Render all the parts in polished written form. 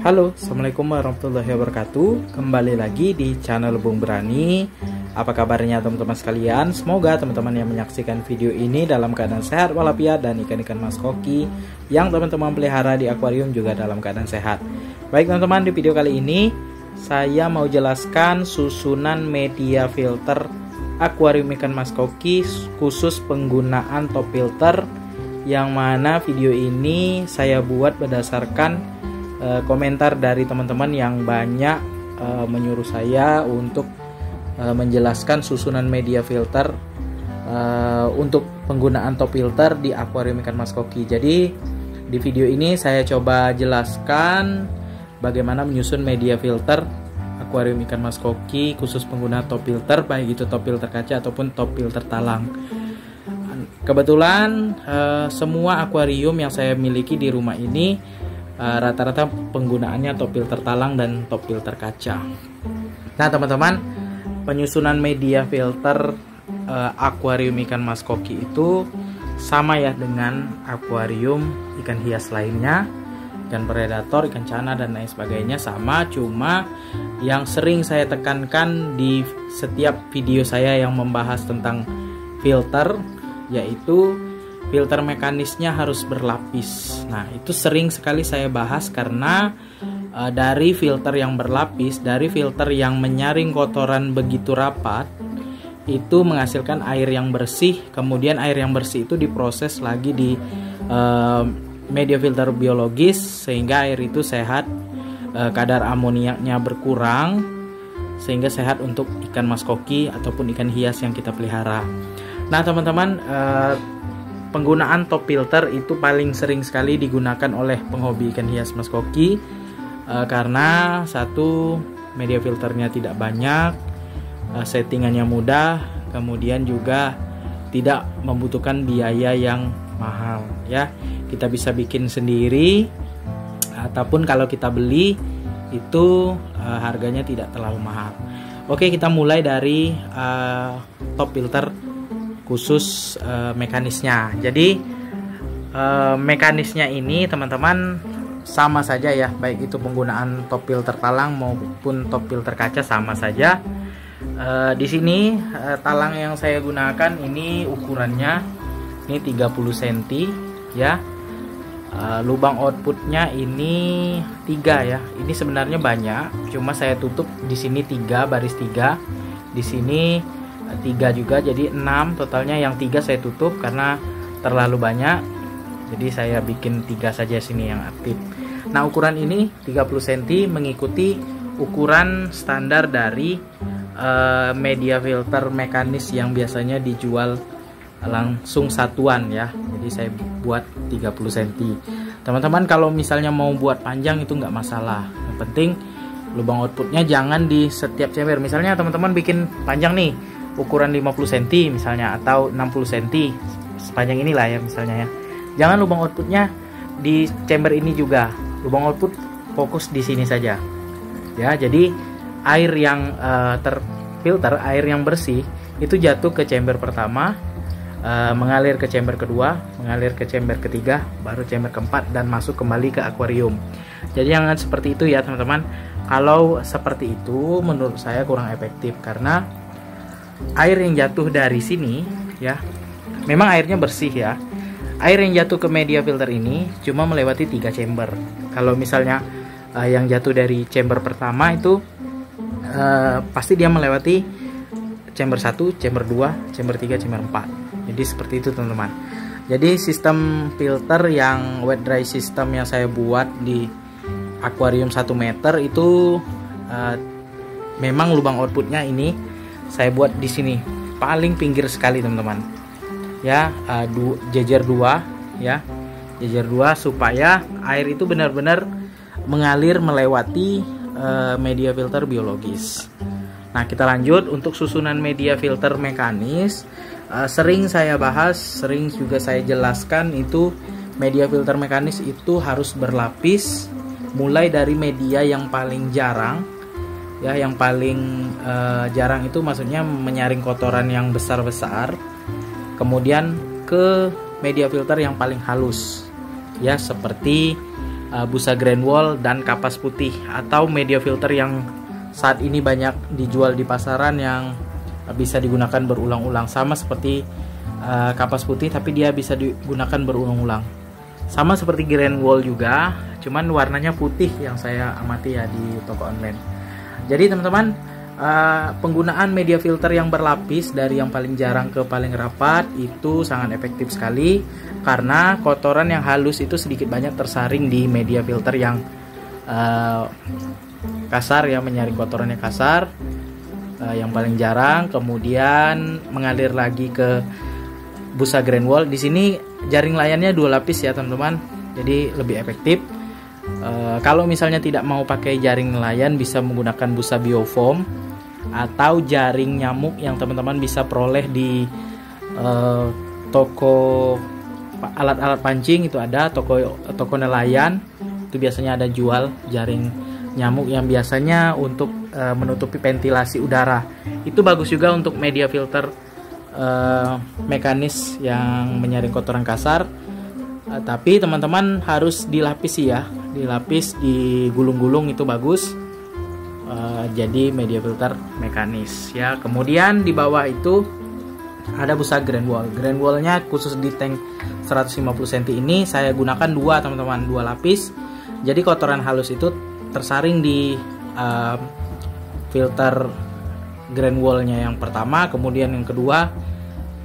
Halo, assalamualaikum warahmatullahi wabarakatuh. Kembali lagi di channel Bung Berani. Apa kabarnya teman-teman sekalian? Semoga teman-teman yang menyaksikan video ini dalam keadaan sehat walafiat dan ikan-ikan mas koki yang teman-teman pelihara di akuarium juga dalam keadaan sehat. Baik teman-teman, di video kali ini saya mau jelaskan susunan media filter akuarium ikan mas koki khusus penggunaan top filter, yang mana video ini saya buat berdasarkan komentar dari teman-teman yang banyak menyuruh saya untuk menjelaskan susunan media filter untuk penggunaan top filter di akuarium ikan mas koki. Jadi di video ini saya coba jelaskan bagaimana menyusun media filter akuarium ikan mas koki khusus pengguna top filter, baik itu top filter kaca ataupun top filter talang. Kebetulan semua akuarium yang saya miliki di rumah ini rata-rata penggunaannya top filter talang dan top filter kaca. Nah teman-teman, penyusunan media filter akuarium ikan mas koki itu sama ya dengan akuarium ikan hias lainnya, ikan predator, ikan cana dan lain sebagainya sama. Cuma yang sering saya tekankan di setiap video saya yang membahas tentang filter, yaitu filter mekanisnya harus berlapis. Nah, itu sering sekali saya bahas karena dari filter yang berlapis, dari filter yang menyaring kotoran begitu rapat, itu menghasilkan air yang bersih. Kemudian air yang bersih itu diproses lagi di media filter biologis sehingga air itu sehat, kadar amoniaknya berkurang sehingga sehat untuk ikan mas koki ataupun ikan hias yang kita pelihara. Nah, teman-teman, penggunaan top filter itu paling sering sekali digunakan oleh penghobi ikan hias mas koki karena satu, media filternya tidak banyak, settingannya mudah, kemudian juga tidak membutuhkan biaya yang mahal ya. Kita bisa bikin sendiri ataupun kalau kita beli itu harganya tidak terlalu mahal. Oke, kita mulai dari top filter khusus mekanisnya. Jadi mekanisnya ini teman-teman sama saja ya, baik itu penggunaan top filter talang maupun top filter kaca sama saja. Di sini talang yang saya gunakan ini ukurannya ini 30 cm ya. Lubang outputnya ini 3 ya. Ini sebenarnya banyak, cuma saya tutup di sini 3 baris 3. Di sini 3 juga, jadi 6 totalnya. Yang 3 saya tutup karena terlalu banyak, jadi saya bikin 3 saja sini yang aktif. Nah, ukuran ini 30 cm mengikuti ukuran standar dari media filter mekanis yang biasanya dijual langsung satuan ya. Jadi saya buat 30 cm. Teman-teman kalau misalnya mau buat panjang itu nggak masalah, yang penting lubang outputnya jangan di setiap chamber. Misalnya teman-teman bikin panjang nih ukuran 50 cm misalnya atau 60 cm sepanjang inilah ya misalnya ya, jangan lubang outputnya di chamber ini juga. Lubang output fokus di sini saja ya. Jadi air yang terfilter, air yang bersih itu jatuh ke chamber pertama, mengalir ke chamber kedua, mengalir ke chamber ketiga, baru chamber keempat dan masuk kembali ke akuarium. Jadi jangan seperti itu ya teman-teman. Kalau seperti itu menurut saya kurang efektif karena air yang jatuh dari sini ya, memang airnya bersih ya. Air yang jatuh ke media filter ini cuma melewati 3 chamber. Kalau misalnya yang jatuh dari chamber pertama itu pasti dia melewati chamber 1, chamber 2, chamber 3, chamber 4. Jadi seperti itu teman-teman. Jadi sistem filter yang wet dry system yang saya buat di akuarium 1 meter itu memang lubang outputnya ini saya buat di sini paling pinggir sekali teman-teman ya, jejer 2 ya, jejer 2 supaya air itu benar-benar mengalir melewati media filter biologis. Nah, kita lanjut untuk susunan media filter mekanis. Sering saya bahas, sering juga saya jelaskan, itu media filter mekanis itu harus berlapis, mulai dari media yang paling jarang ya. Yang paling jarang itu maksudnya menyaring kotoran yang besar-besar, kemudian ke media filter yang paling halus ya, seperti busa grand wall dan kapas putih, atau media filter yang saat ini banyak dijual di pasaran yang bisa digunakan berulang-ulang, sama seperti kapas putih tapi dia bisa digunakan berulang-ulang, sama seperti grand wall juga, cuman warnanya putih yang saya amati ya di toko online. Jadi teman-teman, penggunaan media filter yang berlapis dari yang paling jarang ke paling rapat itu sangat efektif sekali, karena kotoran yang halus itu sedikit banyak tersaring di media filter yang kasar ya, menyaring kotorannya kasar, yang paling jarang, kemudian mengalir lagi ke busa grand wall. Di sini jaring layannya 2 lapis ya teman-teman, jadi lebih efektif. Kalau misalnya tidak mau pakai jaring nelayan, bisa menggunakan busa biofoam atau jaring nyamuk yang teman-teman bisa peroleh di toko alat-alat pancing. Itu ada toko nelayan, itu biasanya ada jual jaring nyamuk yang biasanya untuk menutupi ventilasi udara. Itu bagus juga untuk media filter mekanis yang menyaring kotoran kasar. Tapi teman-teman harus dilapisi ya, dilapis, digulung-gulung, itu bagus. Jadi media filter mekanis ya. Kemudian di bawah itu ada busa grand wall. Grand wallnya khusus di tank 150 cm ini saya gunakan 2 teman-teman, 2 lapis. Jadi kotoran halus itu tersaring di filter grand wallnya yang pertama, kemudian yang kedua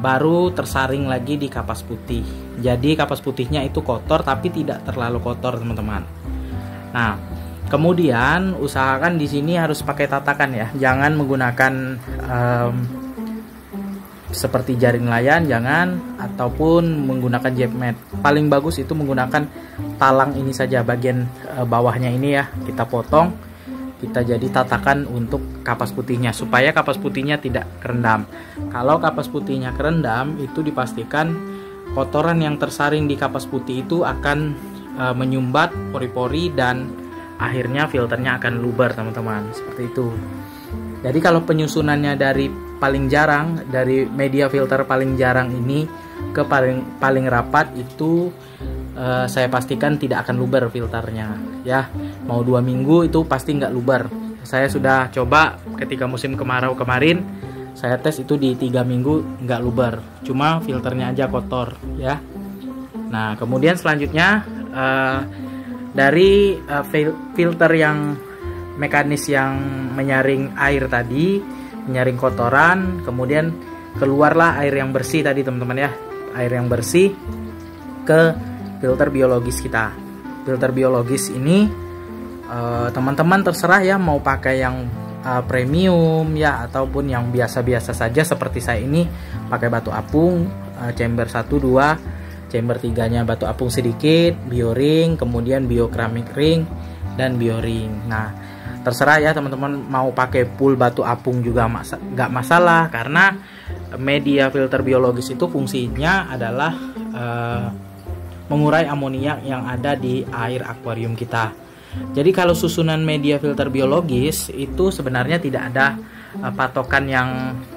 baru tersaring lagi di kapas putih. Jadi kapas putihnya itu kotor tapi tidak terlalu kotor teman-teman. Nah, kemudian usahakan di sini harus pakai tatakan ya, jangan menggunakan seperti jaring nelayan, jangan, ataupun menggunakan jepmet. Paling bagus itu menggunakan talang ini saja, bagian bawahnya ini ya, kita potong, kita jadi tatakan untuk kapas putihnya, supaya kapas putihnya tidak kerendam. Kalau kapas putihnya kerendam, itu dipastikan kotoran yang tersaring di kapas putih itu akan menyumbat pori-pori dan akhirnya filternya akan luber teman-teman, seperti itu. Jadi kalau penyusunannya dari paling jarang, dari media filter paling jarang ini ke paling rapat itu saya pastikan tidak akan luber filternya ya. Mau 2 minggu itu pasti nggak luber. Saya sudah coba ketika musim kemarau kemarin, saya tes itu di 3 minggu nggak luber, cuma filternya aja kotor ya. Nah kemudian selanjutnya dari filter yang mekanis yang menyaring air tadi, menyaring kotoran, kemudian keluarlah air yang bersih tadi teman-teman ya, air yang bersih ke filter biologis kita. Filter biologis ini teman-teman terserah ya, mau pakai yang premium ya ataupun yang biasa-biasa saja seperti saya ini, pakai batu apung chamber 1 2, chamber 3-nya batu apung sedikit, bioring, kemudian biokeramik ring dan bioring. Nah terserah ya teman-teman, mau pakai full batu apung juga nggak masalah, karena media filter biologis itu fungsinya adalah mengurai amoniak yang ada di air akuarium kita. Jadi kalau susunan media filter biologis itu sebenarnya tidak ada patokan yang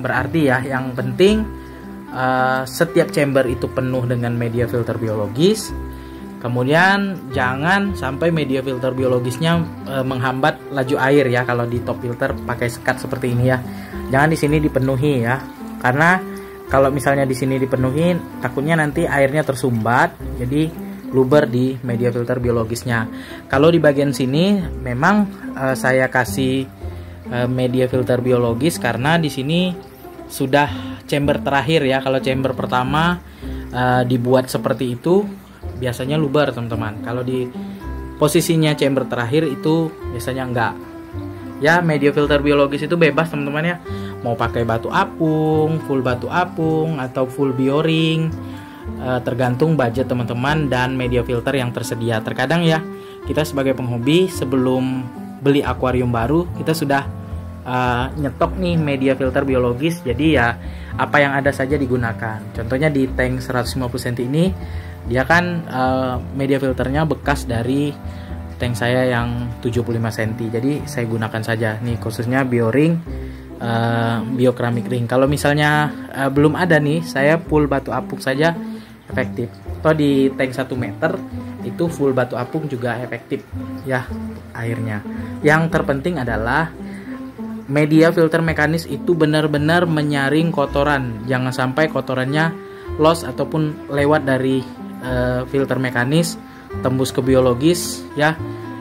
berarti ya. Yang penting setiap chamber itu penuh dengan media filter biologis. Kemudian jangan sampai media filter biologisnya menghambat laju air ya. Kalau di top filter pakai sekat seperti ini ya, jangan di sini dipenuhi ya, karena kalau misalnya di sini dipenuhi takutnya nanti airnya tersumbat, jadi luber di media filter biologisnya. Kalau di bagian sini memang saya kasih media filter biologis karena di sini sudah chamber terakhir ya. Kalau chamber pertama dibuat seperti itu biasanya luber teman-teman. Kalau di posisinya chamber terakhir itu biasanya enggak. Ya media filter biologis itu bebas teman-teman ya. Mau pakai batu apung, full batu apung atau full bioring, tergantung budget teman-teman dan media filter yang tersedia. Terkadang ya kita sebagai penghobi sebelum beli akuarium baru kita sudah nyetok nih media filter biologis. Jadi ya apa yang ada saja digunakan. Contohnya di tank 150 cm ini dia kan media filternya bekas dari tank saya yang 75 cm. Jadi saya gunakan saja nih, khususnya bioring, biokeramik ring. Kalau misalnya belum ada nih, saya full batu apung saja efektif. Atau di tank 1 meter itu full batu apung juga efektif ya airnya. Yang terpenting adalah media filter mekanis itu benar-benar menyaring kotoran, jangan sampai kotorannya loss ataupun lewat dari filter mekanis tembus ke biologis ya.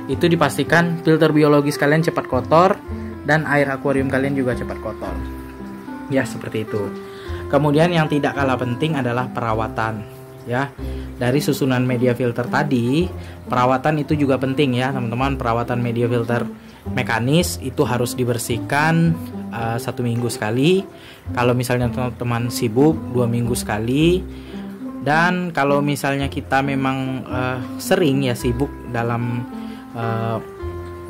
Itu dipastikan filter biologis kalian cepat kotor dan air akuarium kalian juga cepat kotor ya, seperti itu. Kemudian yang tidak kalah penting adalah perawatan ya. Dari susunan media filter tadi, perawatan itu juga penting ya teman-teman. Perawatan media filter mekanis itu harus dibersihkan 1 minggu sekali. Kalau misalnya teman-teman sibuk 2 minggu sekali. Dan kalau misalnya kita memang sering ya sibuk dalam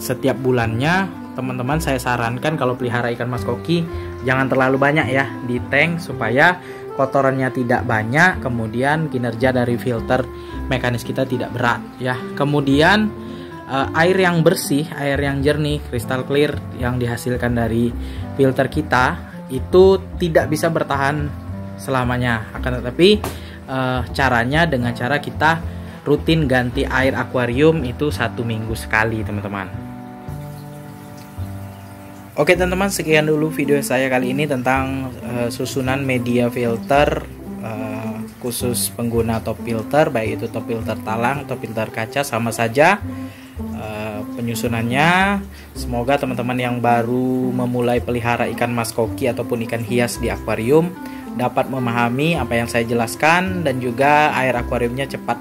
setiap bulannya, teman-teman saya sarankan kalau pelihara ikan mas koki jangan terlalu banyak ya di tank, supaya kotorannya tidak banyak, kemudian kinerja dari filter mekanis kita tidak berat ya. Kemudian air yang bersih, air yang jernih, crystal clear yang dihasilkan dari filter kita itu tidak bisa bertahan selamanya. Akan tetapi caranya dengan cara kita rutin ganti air akuarium itu 1 minggu sekali teman-teman. Oke teman-teman, sekian dulu video saya kali ini tentang susunan media filter khusus pengguna top filter, baik itu top filter talang, top filter kaca, sama saja penyusunannya. Semoga teman-teman yang baru memulai pelihara ikan mas koki ataupun ikan hias di akuarium dapat memahami apa yang saya jelaskan, dan juga air akuariumnya cepat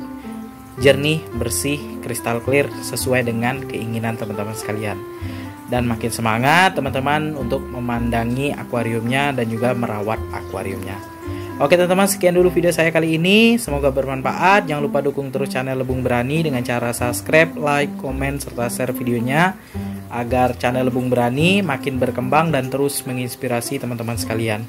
jernih, bersih, crystal clear sesuai dengan keinginan teman-teman sekalian. Dan makin semangat teman-teman untuk memandangi akuariumnya dan juga merawat akuariumnya. Oke teman-teman, sekian dulu video saya kali ini. Semoga bermanfaat. Jangan lupa dukung terus channel Lebung Berani dengan cara subscribe, like, komen, serta share videonya, agar channel Lebung Berani makin berkembang dan terus menginspirasi teman-teman sekalian.